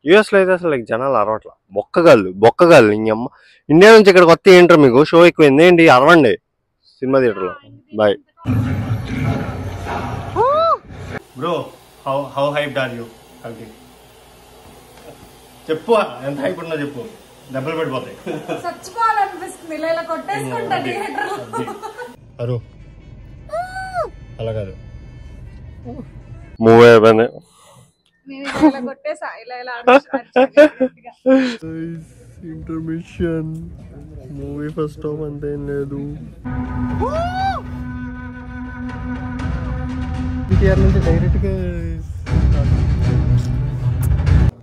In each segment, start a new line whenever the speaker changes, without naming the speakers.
యూఎస్లో అయితే అసలు లైక్ జనాలు అరవట్లా, బొక్కగాళ్ళు ఇంకమ్మ. ఇండియా నుంచి ఇక్కడ కొత్త ఏంటారు మీకు, షో ఎక్కువైంది ఏంటి, అరవండి సినిమా థియేటర్లో. Bye bro. How hyped are you? చెప్పు, ఎంత హైప్ ఉన్నా చెప్పు, దెబ్బలు పడిపోతాయి. అరు అలా కాదు, మూవీ అయిపోయింది. ఇంటర్మిషన్, మూవీ ఫస్ట్ హాఫ్ అంతేం లేదు. నుంచి డైరెక్ట్ గా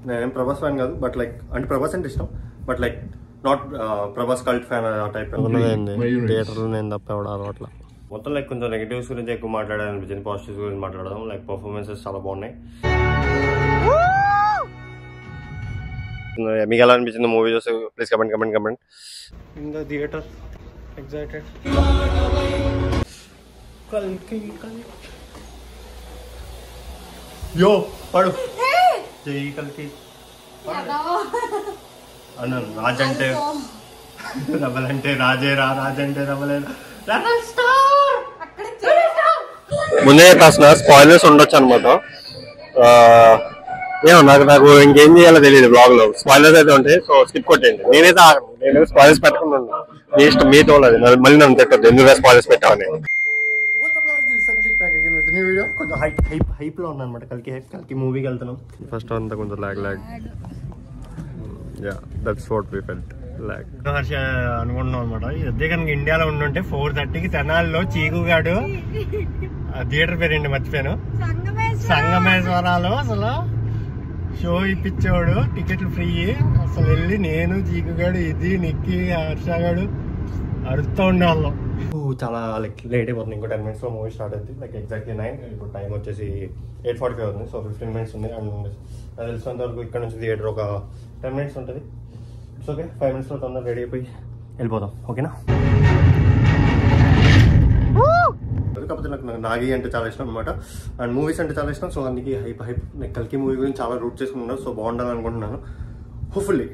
నేనేం ప్రభాస్ ఫ్యాన్ కాదు, బట్ లైక్ అంటే ప్రభాస్ అంటే ఇష్టం, but like not Prabhas cult fan type. థియేటర్లో నేను తప్ప ఎవడారు అట్లా. మొత్తం లైక్ కొంచెం నెగిటివ్స్ గురించి ఎక్కువ మాట్లాడాలనిపించింది, పాజిటివ్స్ గురించి మాట్లాడదాం. లైక్ పర్ఫార్మెన్సెస్ చాలా బాగున్నాయి. మీకు ఎలా అనిపించింది మూవీ చూసి please comment in the theatre. Excited. యో పడు జై కల్కి అన్నాను. రాజ్ అంటే రబల్ అంటే రాజే రా, రాజ్ అంటే రబలే. ముందే కాసిన స్పాయిలర్స్ ఉండొచ్చు అనమాట. ఏమో నాకు ఇంకేం చేయాలో తెలియదు బ్లాగ్ లో. స్పాయిలర్స్ అయితే ఉంటాయి, సో స్కిప్ కొట్టేయండి. నేను స్పాయిలర్స్ పెట్టకుండా ఉన్నాను, మీ ఇష్టం, మీతో ఉన్నది. మళ్ళీ నన్ను తిట్టద్దు ఎందుకు స్పాయిలర్స్ పెట్టామని. కొంచెం హైప్ లో ఉన్నా అనమాట. కల్కి మూవీకి వెళ్తున్నాం. ఫస్ట్ అంతా కొంచెం lag that's what we felt. Harsha అనుకుంటున్నాం అనమాట. అదే కనుక ఇండియాలో ఉండుంటే 4:30కి తెనాలిలో చీకుగాడు, థియేటర్ పేరేంటి మర్చిపోయాను, సంగమేశ్వరాలు అసలు షో ఇప్పించేవాడు, టికెట్లు ఫ్రీ. అసలు వెళ్ళి నేను చీకుగాడు, ఇది నిక్కి, హర్షగాడు అరుస్తూ ఉండేవాళ్ళం. చాలా లైక్ లేట్ అయిపోతుంది. ఇంకో 10 minutes లో మూవీ స్టార్ట్ అవుతుంది. Like exactly 9. ఇప్పుడు టైం వచ్చేసి 8:45 అవుతుంది. సో 15 minutes ఉంది. అండ్ నాకు తెలిసినంత వరకు ఇక్కడ నుంచి థియేటర్ ఒక 10 minutes ఉంటుంది. ఇట్స్ ఓకే, 5 minutes లో తొందర రెడీ అయిపోయి వెళ్ళిపోదాం. ఓకేనా? కాకపోతే నాకు నాగి అంటే చాలా ఇష్టం అనమాట, అండ్ మూవీస్ అంటే చాలా ఇష్టం. సో అందుకే హైప్ నేను కల్కి మూవీ గురించి చాలా రూట్ చేసుకున్నాను. సో బాగుండాలి అనుకుంటున్నాను. హోప్ఫుల్లీ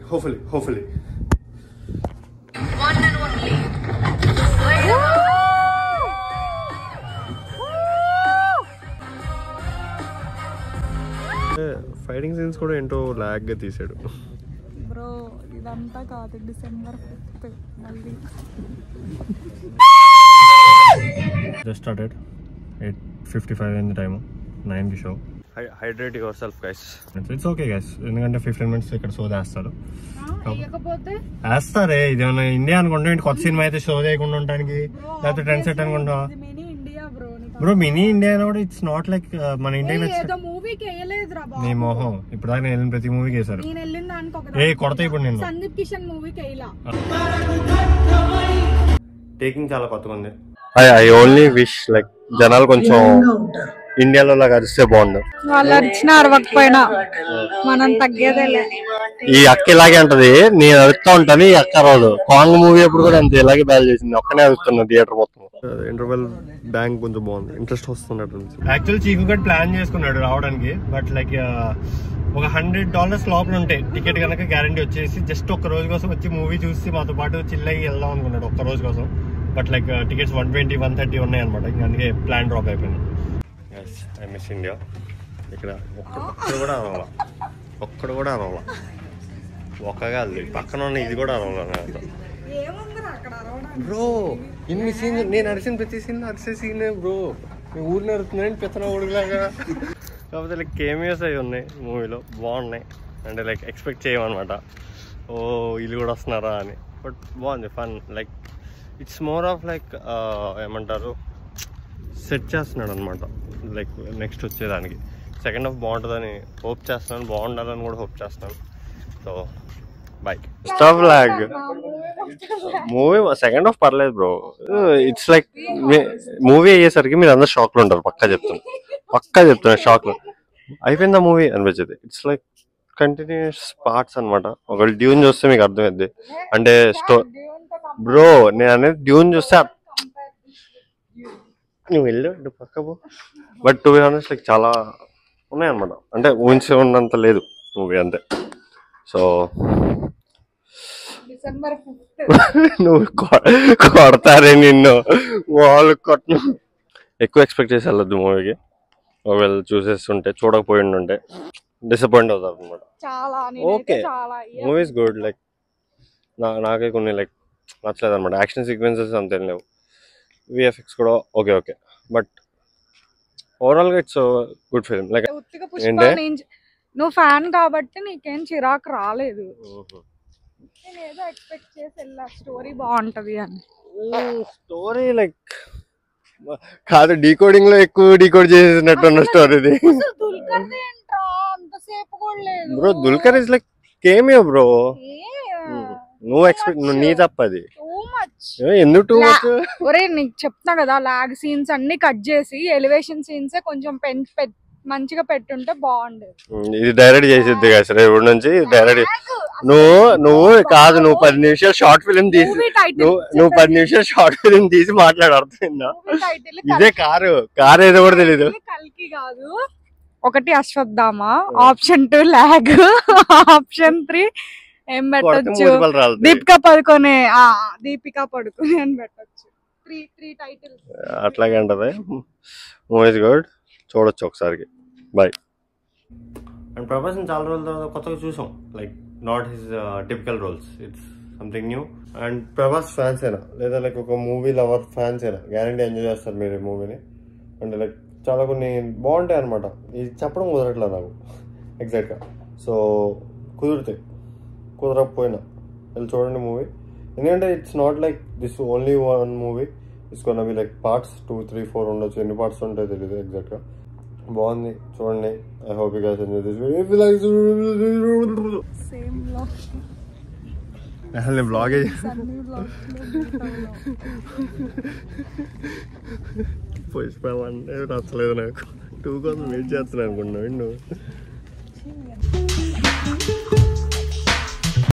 ఫైటింగ్ సీన్స్ కూడా ఏంటో లాగ్ గా తీసాడు
బ్రో. ఇదంతా కాదు, December 5th మళ్ళీ.
జస్ట్ స్టార్టెడ్ 8:55 అయింది టైము, 9కి show. Hydrate your self guys. It's okay guys, ఎందుకంటే 15 minutes ఇక్కడ షో చేస్తారు. వేస్తారే, ఇదేమన్నా ఇండియా అనుకుంటా. కొత్త సినిమా అయితే షో చేయకుండా ఉండడానికి, లేకపోతే ట్రెండ్ సెట్ అనుకుంటా బ్రో. మినీ ఇండియా కూడా ఇట్స్ నాట్ లైక్ మన ఇండియా. నీ మొహం ఇప్పుడు దాకా నేను వెళ్ళిన ప్రతి మూవీకి వేసారు. కొడతా ఇప్పుడు నేను. టేకింగ్ చాలా కొత్తగా ఉంది. ఐ ఓన్లీ విష్ లైక్ జనాలు కొంచెం ఇండియాలో లాగా అరిస్తే బాగుండు.
వాళ్ళు అరిచినా అరవకపోయినా మనం తగ్గేదేలే.
ఈ అక్క ఇలాగే అంటది, నేను అరుస్తూ ఉంటాను, ఈ అక్క రాదు. కాంగ్ మూవీ అప్పుడు కూడా అంతే, ఇలాగే బ్యాల్ చేసింది. ఒక్కనే అరుస్తున్నా థియేటర్ మొత్తం. ఇంటర్వెల్ బ్యాంక్ కొంచెం బాగుంది, ఇంట్రెస్ట్ వస్తున్నట్టు. యాక్చువల్ చీకు ప్లాన్ చేసుకున్నాడు రావడానికి, బట్ లైక్ ఒక $100 లోపల ఉంటాయి టికెట్ కనుక గ్యారంటీ వచ్చేసి. జస్ట్ ఒక్క రోజు కోసం వచ్చి మూవీ చూసి మాతో పాటు చిల్ అయ్యి వెళ్దాం అనుకున్నాడు ఒక్క రోజు కోసం. బట్ లైక్ టికెట్స్ 120, 130 ఉన్నాయి అనమాట. ఇంకా అందుకే ప్లాన్ డ్రాప్ అయిపోయింది. I miss India. ఇక్కడ ఒక్కడు కూడా అరవాల. ఒక్కగా పక్కన ఉన్న ఇది కూడా అరవాల బ్రో. ఇన్ని సీన్ నేను అరిసిన ప్రతి సీన్ అరిసే సీనే బ్రో. మీ ఊరిని అరుతుందని పెత్తన ఊడిలాగా. కాకపోతే లైక్ కేమియోస్ అవి ఉన్నాయి మూవీలో, బాగున్నాయి. అంటే లైక్ ఎక్స్పెక్ట్ చేయమన్నమాట, ఓ వీళ్ళు కూడా వస్తున్నారా అని. బట్ బాగుంది, fun. Like it's more of like ఏమంటారు, సెట్ చేస్తున్నాడు అనమాట. లైక్ నెక్స్ట్ వచ్చేదానికి సెకండ్ హాఫ్ బాగుంటుందని హోప్ చేస్తున్నాను, బాగుండాలని కూడా హోప్ చేస్తున్నాను. So bye. Stuff lag movie second half పర్లేదు బ్రో. ఇట్స్ లైక్ మూవీ అయ్యేసరికి మీరు అందరు షాక్ లో ఉంటారు. పక్కా చెప్తున్నా షాక్ లో అయిపోయిందా మూవీ అనిపించేది. ఇట్స్ లైక్ కంటిన్యూస్ పార్ట్స్ అనమాట. ఒకవేళ డ్యూన్ చూస్తే మీకు అర్థమైంది. అంటే బ్రో నేను అనేది డ్యూన్ చూస్తే నువ్వు వెళ్ళు పక్కకు. But to be honest like చాలా ఉన్నాయన్నమాట. అంటే ఊహించి ఉన్నంత లేదు మూవీ, అంతే. సో
డిసెంబర్ 5th
నువ్వు కొడతారే నిన్ను, వాళ్ళు కొట్ట. ఎక్కువ ఎక్స్పెక్ట్ చేసి వెళ్ళొద్దు మూవీకి. ఒకవేళ చూసేస్తుంటే చూడకపోయి ఉంటే డిసప్పాయింట్ అవుతారు అనమాట.
చాలా
okay, movie is good. Like నాకే కొన్ని లైక్ నచ్చలేదు అనమాట. యాక్షన్ సీక్వెన్సెస్ అంతేం లేవు, విఎఫ్ఎక్స్ కూడా ఓకే ఓకే, బట్ ఓవరాల్గా ఇట్స్ గుడ్ ఫిల్మ్. లైక్
నువ్వు ఫ్యాన్ కాబట్టి నీకేం చిరాకు రాలేదు. నేను ఏదో ఎక్స్పెక్ట్ చేసి వెళ్ళా స్టోరీ బాగుంటది అని.
స్టోరీ లైక్ కాదు, డీకోడింగ్ లో ఎక్కువ డీకోడ్ చేసినట్టున్న స్టోరీ ఇది. Bro Dulquer is like cameo bro. నువ్వు ఎక్స్పెక్ట్, నీ తప్పది. ఎందుకు టూ మచ్?
ఒరే నీకు చెప్తా కదా, లాగ్ సీన్స్ అన్ని కట్ చేసి ఎలివేషన్ సీన్స్ కొంచెం మంచిగా పెట్టుంటే బాగుండేది.
ఇది డైరెక్ట్ చేసిద్ది కదా సరే, ఇప్పుడు నుంచి డైరెక్ట్. నువ్వు కాదు, నువ్వు 10 నిమిషాలు షార్ట్ ఫిల్మ్ తీసి నువ్వు 10 నిమిషాలు షార్ట్ ఫిల్మ్ తీసి మాట్లాడుతుందా? ఇదే కారు ఏదో కూడా తెలీదు.
కల్కి కాదు, 1 అశ్వత్థామ, ఆప్షన్ 2 లాగ్, ఆప్షన్ 3 ఏం పెట్టొచ్చు, దీపికా పడుకోనే అని పెట్టొచ్చు. 3 టైటిల్స్
అట్లాగే ఉంటది. మూవీ ఇస్ గుడ్, చూడొచ్చు ఒకసారికి. బాయ్. అండ్ ప్రభాస్ చాలా రోజుల తర్వాత కొత్తగా చూసాం. Like not his typical roles, it's something new. And Prabhas fans అయినా లేదా లైక్ ఒక మూవీ లవర్ ఫ్యాన్స్ అయినా గ్యారంటీ ఎంజాయ్ చేస్తారు మీరు ఈ మూవీని. అంటే లైక్ చాలా కొన్ని బాగుంటాయి అనమాట. ఇది చెప్పడం కుదరట్లేదు నాకు ఎగ్జాక్ట్గా. సో కుదరకపోయినా వెళ్ళి చూడండి మూవీ. ఎందుకంటే it's not like this only one movie, it's gonna be like parts 2, 3, 4 ఉండొచ్చు. ఎన్ని పార్ట్స్ ఉంటాయో తెలియదు ఎగ్జాక్ట్గా. బాగుంది, చూడండి. I hope you guys enjoy this video. If you like
same vlog
అసలు బ్లాగే పుష్ప 1 నచ్చలేదు నాకు. 2 కోసం వెయిట్ చేస్తున్నాను అనుకున్నావు నువ్వు.